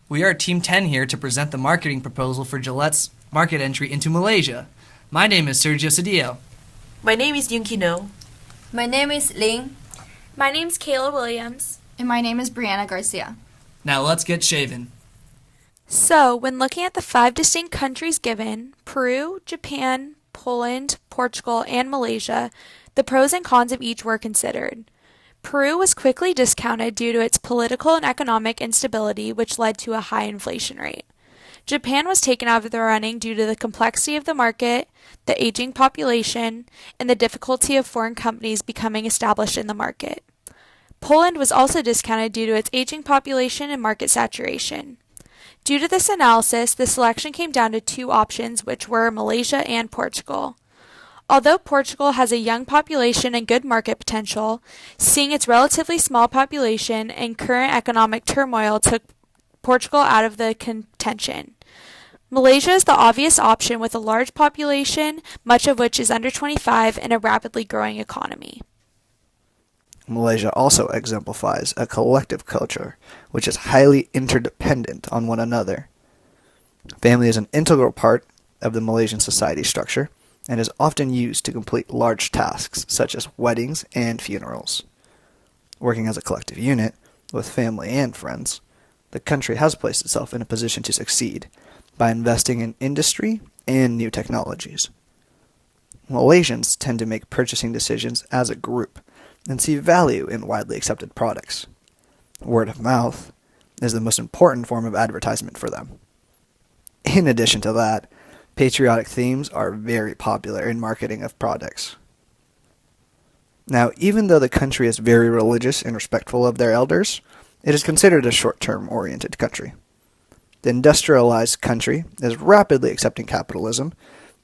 We are Team 10 here to present the marketing proposal for Gillette's market entry into Malaysia. My name is Sergio Cedillo. My name is Yunkino. My name is Ling. My name's Kayla Williams. And my name is Brianna Garcia. Now let's get shaven. So, when looking at the 5 distinct countries given, Peru, Japan, Poland, Portugal, and Malaysia, the pros and cons of each were considered. Peru was quickly discounted due to its political and economic instability, which led to a high inflation rate. Japan was taken out of the running due to the complexity of the market, the aging population, and the difficulty of foreign companies becoming established in the market. Poland was also discounted due to its aging population and market saturation. Due to this analysis, the selection came down to 2 options, which were Malaysia and Portugal. Although Portugal has a young population and good market potential, seeing its relatively small population and current economic turmoil took Portugal out of the contention. Malaysia is the obvious option with a large population, much of which is under 25, and a rapidly growing economy. Malaysia also exemplifies a collective culture which is highly interdependent on one another. Family is an integral part of the Malaysian society structure and is often used to complete large tasks such as weddings and funerals. Working as a collective unit, with family and friends, the country has placed itself in a position to succeed by investing in industry and new technologies. Malaysians tend to make purchasing decisions as a group and see value in widely accepted products. Word of mouth is the most important form of advertisement for them. In addition to that, patriotic themes are very popular in marketing of products. Now, even though the country is very religious and respectful of their elders, it is considered a short-term oriented country. The industrialized country is rapidly accepting capitalism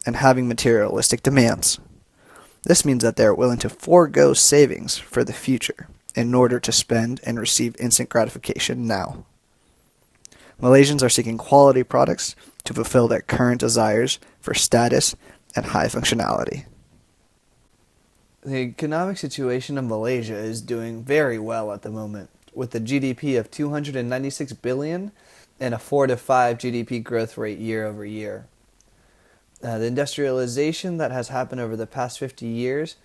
and having materialistic demands. This means that they are willing to forego savings for the future in order to spend and receive instant gratification now. Malaysians are seeking quality products to fulfill their current desires for status and high functionality. The economic situation of Malaysia is doing very well at the moment, with a GDP of 296 billion and a 4 to 5 GDP growth rate year over year. The industrialization that has happened over the past 50 years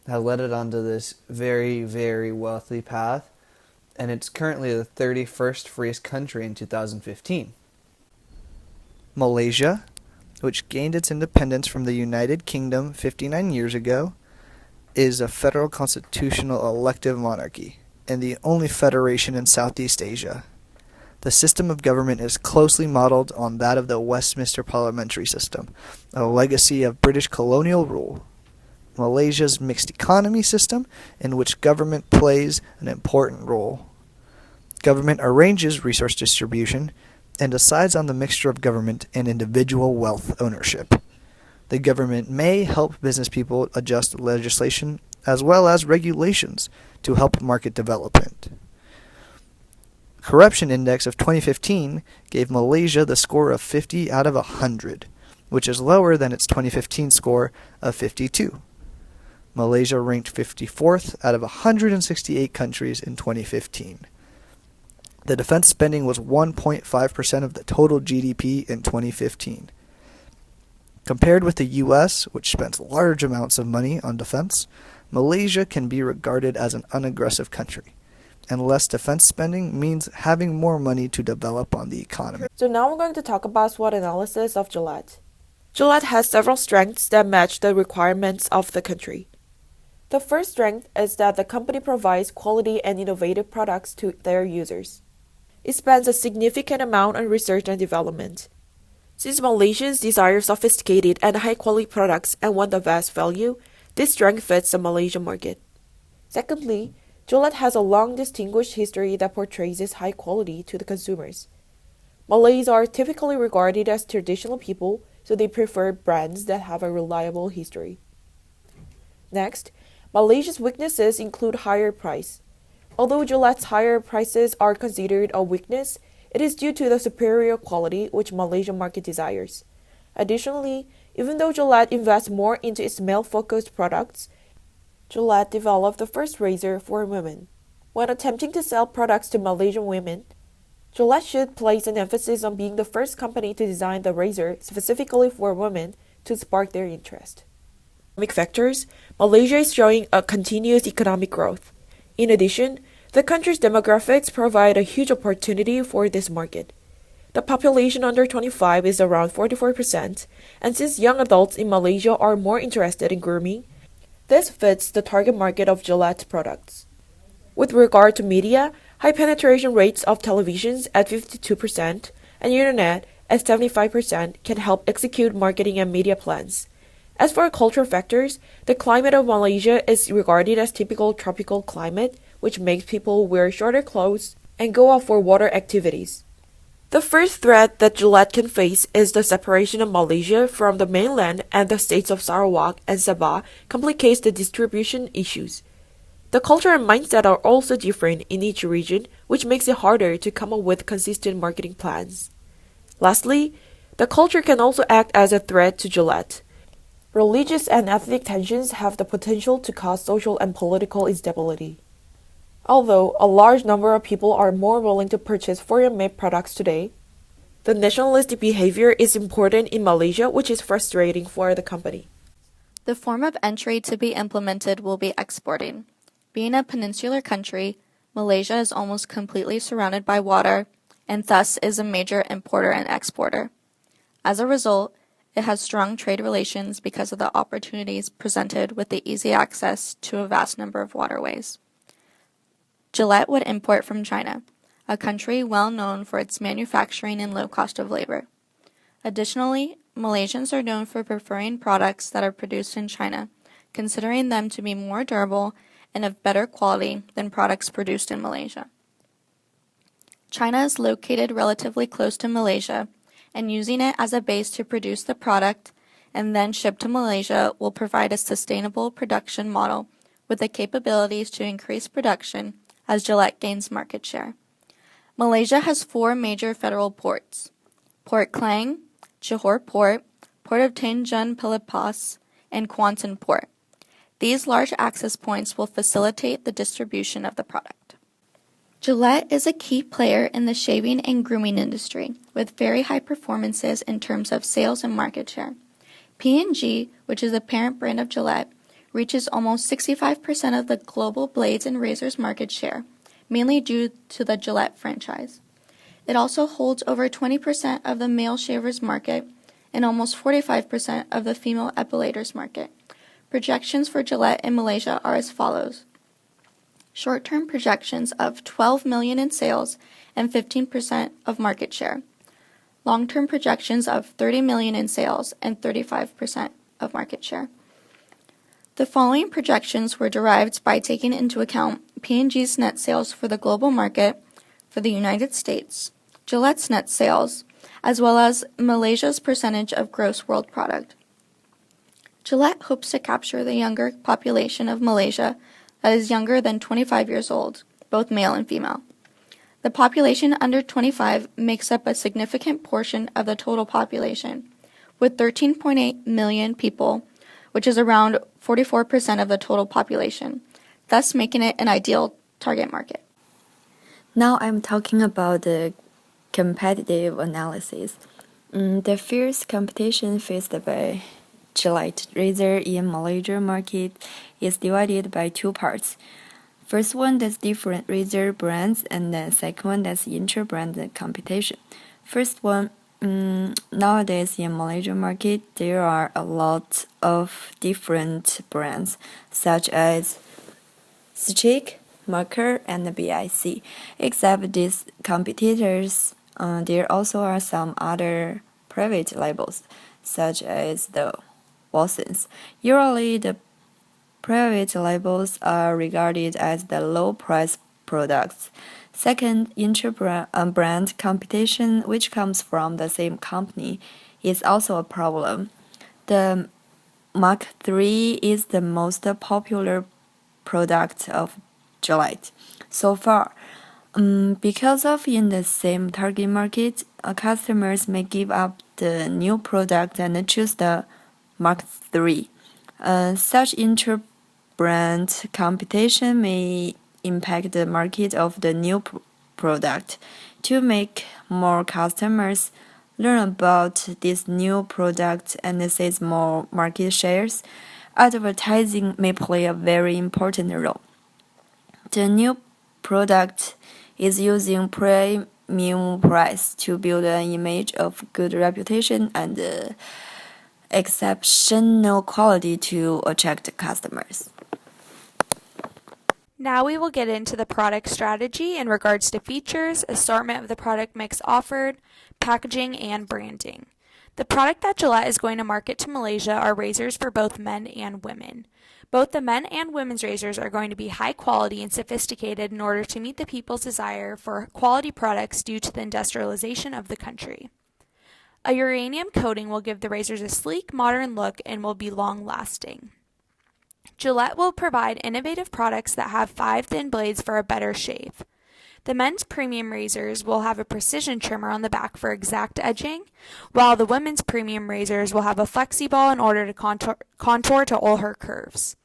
has led it onto this very, very wealthy path, and it's currently the 31st freest country in 2015. Malaysia, which gained its independence from the United Kingdom 59 years ago, is a federal constitutional elective monarchy and the only federation in Southeast Asia. The system of government is closely modeled on that of the Westminster parliamentary system, a legacy of British colonial rule. Malaysia's mixed economy system, in which government plays an important role. Government arranges resource distribution and decides on the mixture of government and individual wealth ownership. The government may help business people adjust legislation as well as regulations to help market development. Corruption Index of 2015 gave Malaysia the score of 50 out of 100, which is lower than its 2015 score of 52. Malaysia ranked 54th out of 168 countries in 2015. The defense spending was 1.5% of the total GDP in 2015. Compared with the U.S., which spends large amounts of money on defense, Malaysia can be regarded as an unaggressive country. And less defense spending means having more money to develop on the economy. So now we're going to talk about SWOT analysis of Gillette. Gillette has several strengths that match the requirements of the country. The first strength is that the company provides quality and innovative products to their users. It spends a significant amount on research and development. Since Malaysians desire sophisticated and high-quality products and want the best value, this strength fits the Malaysian market. Secondly, Gillette has a long distinguished history that portrays its high quality to the consumers. Malays are typically regarded as traditional people, so they prefer brands that have a reliable history. Next, Malaysia's weaknesses include higher price. Although Gillette's higher prices are considered a weakness, it is due to the superior quality which Malaysian market desires. Additionally, even though Gillette invests more into its male-focused products, Gillette developed the first razor for women. When attempting to sell products to Malaysian women, Gillette should place an emphasis on being the first company to design the razor specifically for women to spark their interest. Economic factors, Malaysia is showing a continuous economic growth. In addition, the country's demographics provide a huge opportunity for this market. The population under 25 is around 44%, and since young adults in Malaysia are more interested in grooming, this fits the target market of Gillette products. With regard to media, high penetration rates of televisions at 52% and internet at 75% can help execute marketing and media plans. As for cultural factors, the climate of Malaysia is regarded as typical tropical climate, which makes people wear shorter clothes and go out for water activities. The first threat that Gillette can face is the separation of Malaysia from the mainland, and the states of Sarawak and Sabah complicates the distribution issues. The culture and mindset are also different in each region, which makes it harder to come up with consistent marketing plans. Lastly, the culture can also act as a threat to Gillette. Religious and ethnic tensions have the potential to cause social and political instability. Although a large number of people are more willing to purchase foreign-made products today, the nationalistic behavior is important in Malaysia, which is frustrating for the company. The form of entry to be implemented will be exporting. Being a peninsular country, Malaysia is almost completely surrounded by water and thus is a major importer and exporter. As a result, it has strong trade relations because of the opportunities presented with the easy access to a vast number of waterways. Gillette would import from China, a country well known for its manufacturing and low cost of labor. Additionally, Malaysians are known for preferring products that are produced in China, considering them to be more durable and of better quality than products produced in Malaysia. China is located relatively close to Malaysia, and using it as a base to produce the product and then ship to Malaysia will provide a sustainable production model with the capabilities to increase production as Gillette gains market share. Malaysia has 4 major federal ports: Port Klang, Johor Port, Port of Tanjung Pelepas, and Kuantan Port. These large access points will facilitate the distribution of the product. Gillette is a key player in the shaving and grooming industry, with very high performances in terms of sales and market share. P&G, which is the parent brand of Gillette, reaches almost 65% of the global blades and razors market share, mainly due to the Gillette franchise. It also holds over 20% of the male shavers market and almost 45% of the female epilators market. Projections for Gillette in Malaysia are as follows. Short-term projections of 12 million in sales and 15% of market share. Long-term projections of 30 million in sales and 35% of market share. The following projections were derived by taking into account P&G's net sales for the global market for the United States, Gillette's net sales, as well as Malaysia's percentage of gross world product. Gillette hopes to capture the younger population of Malaysia that is younger than 25 years old, both male and female. The population under 25 makes up a significant portion of the total population, with 13.8 million people, which is around 44% of the total population, thus making it an ideal target market. Now I'm talking about the competitive analysis. The fierce competition faced by Gillette razor in Malaysia market is divided by 2 parts. First one, that's different razor brands, and the second one, that's inter-brand competition. First one, nowadays in Malaysia market, there are a lot of different brands, such as Stick, Marker, and BIC. Except these competitors, there also are some other private labels, such as the Watsons. Usually, the private labels are regarded as the low-price products. Second, inter-brand competition, which comes from the same company, is also a problem. The Mark III is the most popular product of Gillette so far. Because of in the same target market, customers may give up the new product and choose the Mark III. Such inter-brand competition may impact the market of the new product. To make more customers learn about this new product and seize more market shares, advertising may play a very important role. The new product is using premium price to build an image of good reputation and exceptional quality to attract customers. Now we will get into the product strategy in regards to features, assortment of the product mix offered, packaging, and branding. The product that Gillette is going to market to Malaysia are razors for both men and women. Both the men and women's razors are going to be high quality and sophisticated in order to meet the people's desire for quality products due to the industrialization of the country. A uranium coating will give the razors a sleek, modern look and will be long-lasting. Gillette will provide innovative products that have 5 thin blades for a better shave. The men's premium razors will have a precision trimmer on the back for exact edging, while the women's premium razors will have a flexi ball in order to contour to all her curves.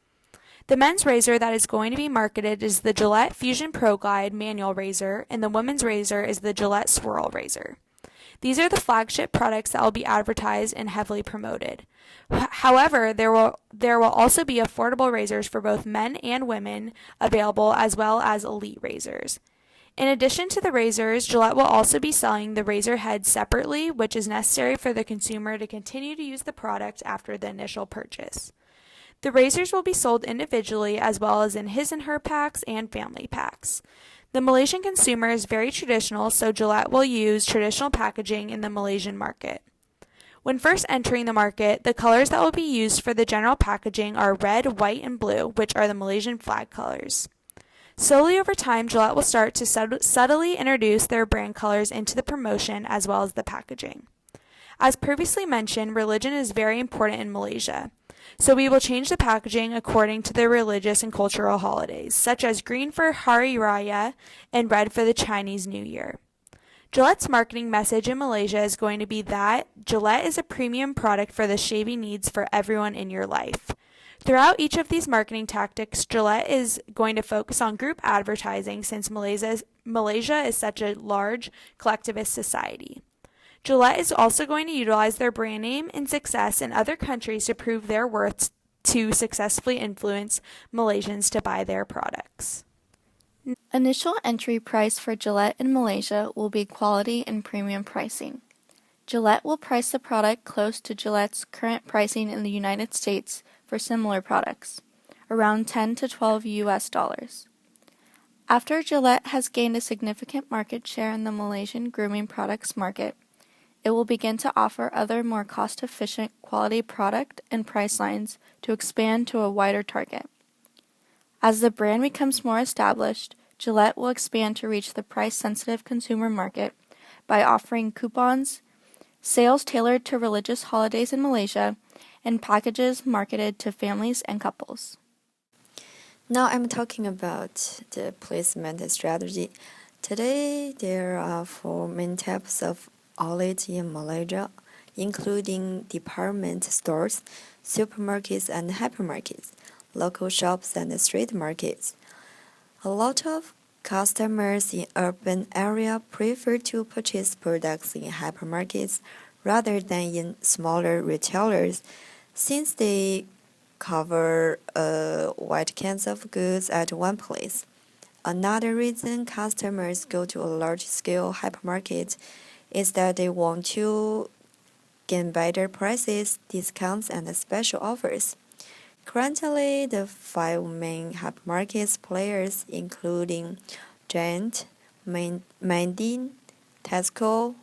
The men's razor that is going to be marketed is the Gillette Fusion Pro Glide manual razor, and the women's razor is the Gillette Swirl razor. These are the flagship products that will be advertised and heavily promoted. However, there will also be affordable razors for both men and women available, as well as elite razors. In addition to the razors, Gillette will also be selling the razor heads separately, which is necessary for the consumer to continue to use the product after the initial purchase. The razors will be sold individually as well as in his and her packs and family packs. The Malaysian consumer is very traditional, so Gillette will use traditional packaging in the Malaysian market. When first entering the market, the colors that will be used for the general packaging are red, white, and blue, which are the Malaysian flag colors. Slowly over time, Gillette will start to subtly introduce their brand colors into the promotion as well as the packaging. As previously mentioned, religion is very important in Malaysia, so we will change the packaging according to the religious and cultural holidays, such as green for Hari Raya and red for the Chinese New Year. Gillette's marketing message in Malaysia is going to be that Gillette is a premium product for the shaving needs for everyone in your life. Throughout each of these marketing tactics, Gillette is going to focus on group advertising since Malaysia is such a large collectivist society. Gillette is also going to utilize their brand name and success in other countries to prove their worth to successfully influence Malaysians to buy their products. Initial entry price for Gillette in Malaysia will be quality and premium pricing. Gillette will price the product close to Gillette's current pricing in the United States for similar products, around 10 to 12 US dollars. After Gillette has gained a significant market share in the Malaysian grooming products market, it will begin to offer other more cost-efficient quality product and price lines to expand to a wider target. As the brand becomes more established, Gillette will expand to reach the price-sensitive consumer market by offering coupons, sales tailored to religious holidays in Malaysia, and packages marketed to families and couples. Now I'm talking about the placement strategy. Today, there are 4 main types of outlets in Malaysia, including department stores, supermarkets and hypermarkets, local shops and street markets. A lot of customers in urban area prefer to purchase products in hypermarkets rather than in smaller retailers, since they cover wide cans of goods at one place. Another reason customers go to a large-scale hypermarket is that they want to gain better prices, discounts, and special offers. Currently, the 5 main hypermarket players, including Giant, Mindin, Tesco,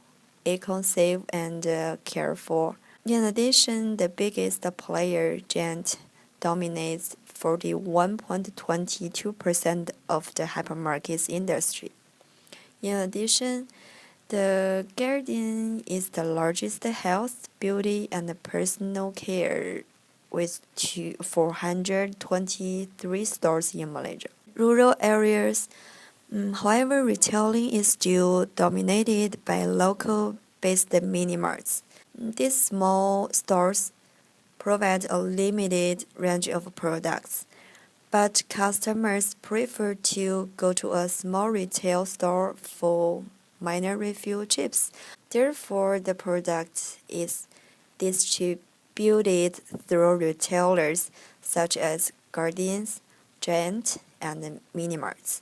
EconSave, and Carrefour. In addition, the biggest player, Giant, dominates 41.22% of the hypermarket industry. In addition, the Guardian is the largest health, beauty, and personal care with 423 stores in Malaysia. Rural areas, however, retailing is still dominated by local-based mini-marts. These small stores provide a limited range of products, but customers prefer to go to a small retail store for minor refill chips. Therefore, the product is distributed through retailers such as Guardians, Giant, and Minimarts.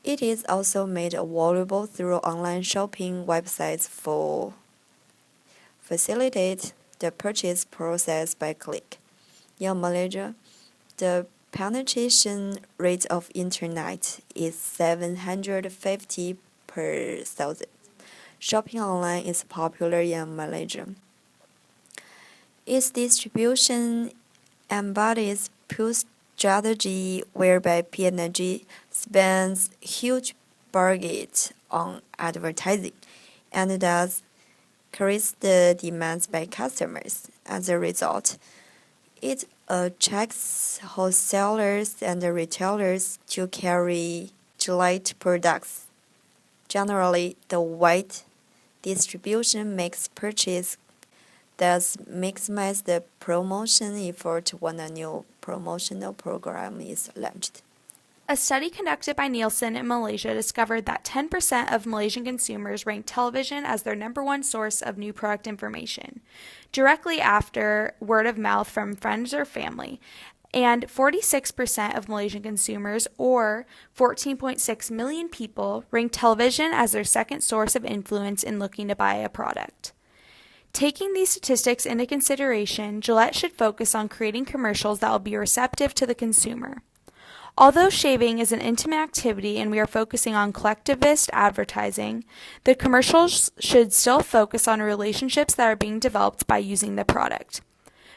It is also made available through online shopping websites for facilitate the purchase process by click. In Malaysia, the penetration rate of internet is 750 per thousand. Shopping online is popular in Malaysia. Its distribution embodies Pu's strategy whereby P&G spends huge budget on advertising and thus increase the demands by customers. As a result, it attracts wholesalers and retailers to carry Gillette products. Generally, the wide distribution makes purchase thus maximize the promotion effort when a new promotional program is launched. A study conducted by Nielsen in Malaysia discovered that 10% of Malaysian consumers rank television as their number one source of new product information, directly after word of mouth from friends or family. And 46% of Malaysian consumers, or 14.6 million people, rank television as their second source of influence in looking to buy a product. Taking these statistics into consideration, Gillette should focus on creating commercials that will be receptive to the consumer. Although shaving is an intimate activity and we are focusing on collectivist advertising, the commercials should still focus on relationships that are being developed by using the product.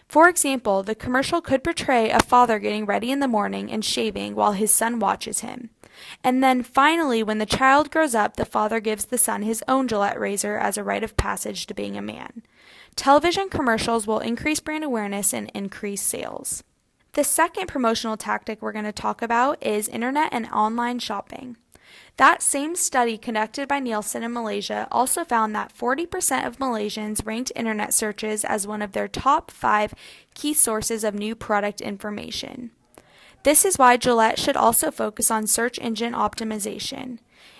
For example, the commercial could portray a father getting ready in the morning and shaving while his son watches him. And then finally, when the child grows up, the father gives the son his own Gillette razor as a rite of passage to being a man. Television commercials will increase brand awareness and increase sales. The second promotional tactic we're going to talk about is internet and online shopping. That same study conducted by Nielsen in Malaysia also found that 40% of Malaysians ranked internet searches as one of their top 5 key sources of new product information. This is why Gillette should also focus on search engine optimization.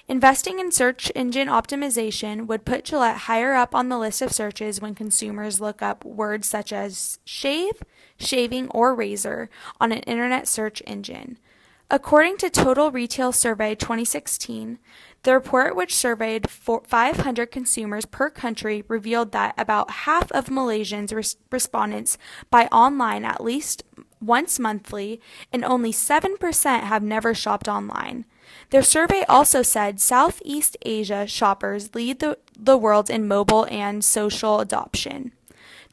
Investing in search engine optimization would put Gillette higher up on the list of searches when consumers look up words such as shave, shaving, or razor on an internet search engine. According to Total Retail Survey 2016, the report, which surveyed 500 consumers per country, revealed that about half of Malaysians respondents buy online at least once monthly, and only 7% have never shopped online. Their survey also said Southeast Asia shoppers lead the world in mobile and social adoption.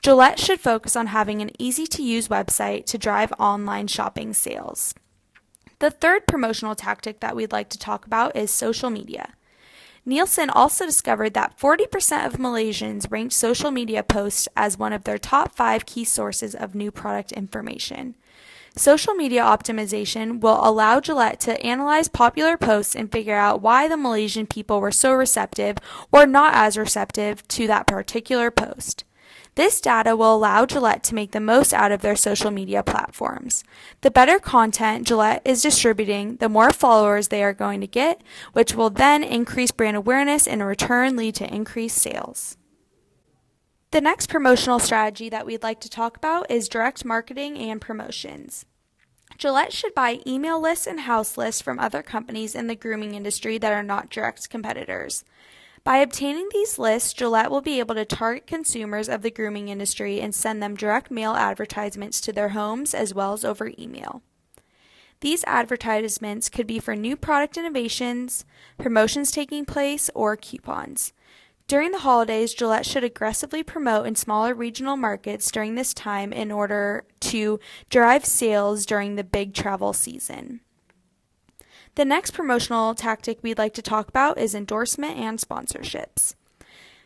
Gillette should focus on having an easy-to-use website to drive online shopping sales. The third promotional tactic that we'd like to talk about is social media. Nielsen also discovered that 40% of Malaysians ranked social media posts as one of their top 5 key sources of new product information. Social media optimization will allow Gillette to analyze popular posts and figure out why the Malaysian people were so receptive or not as receptive to that particular post. This data will allow Gillette to make the most out of their social media platforms. The better content Gillette is distributing, the more followers they are going to get, which will then increase brand awareness and in return lead to increased sales. The next promotional strategy that we'd like to talk about is direct marketing and promotions. Gillette should buy email lists and house lists from other companies in the grooming industry that are not direct competitors. By obtaining these lists, Gillette will be able to target consumers of the grooming industry and send them direct mail advertisements to their homes as well as over email. These advertisements could be for new product innovations, promotions taking place, or coupons. During the holidays, Gillette should aggressively promote in smaller regional markets during this time in order to drive sales during the big travel season. The next promotional tactic we'd like to talk about is endorsement and sponsorships.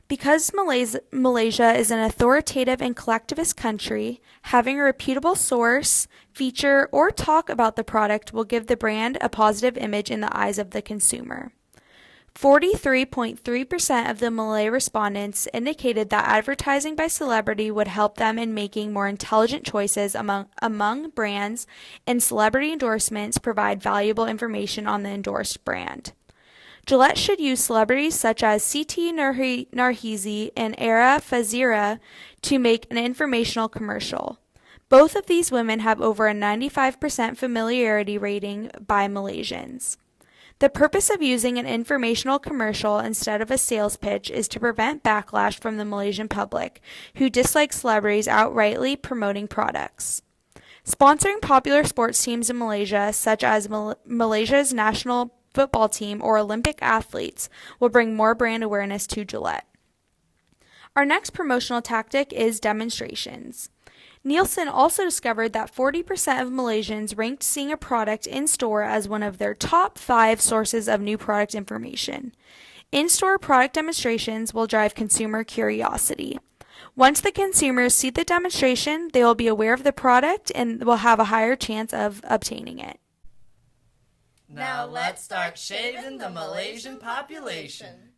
Because Malaysia is an authoritative and collectivist country, having a reputable source, feature, or talk about the product will give the brand a positive image in the eyes of the consumer. 43.3% of the Malay respondents indicated that advertising by celebrity would help them in making more intelligent choices among brands, and celebrity endorsements provide valuable information on the endorsed brand. Gillette should use celebrities such as Siti Narhizi and Era Fazira to make an informational commercial. Both of these women have over a 95% familiarity rating by Malaysians. The purpose of using an informational commercial instead of a sales pitch is to prevent backlash from the Malaysian public, who dislike celebrities outrightly promoting products. Sponsoring popular sports teams in Malaysia, such as Malaysia's national football team or Olympic athletes, will bring more brand awareness to Gillette. Our next promotional tactic is demonstrations. Nielsen also discovered that 40% of Malaysians ranked seeing a product in store as one of their top 5 sources of new product information. In-store product demonstrations will drive consumer curiosity. Once the consumers see the demonstration, they will be aware of the product and will have a higher chance of obtaining it. Now let's start shaving the Malaysian population.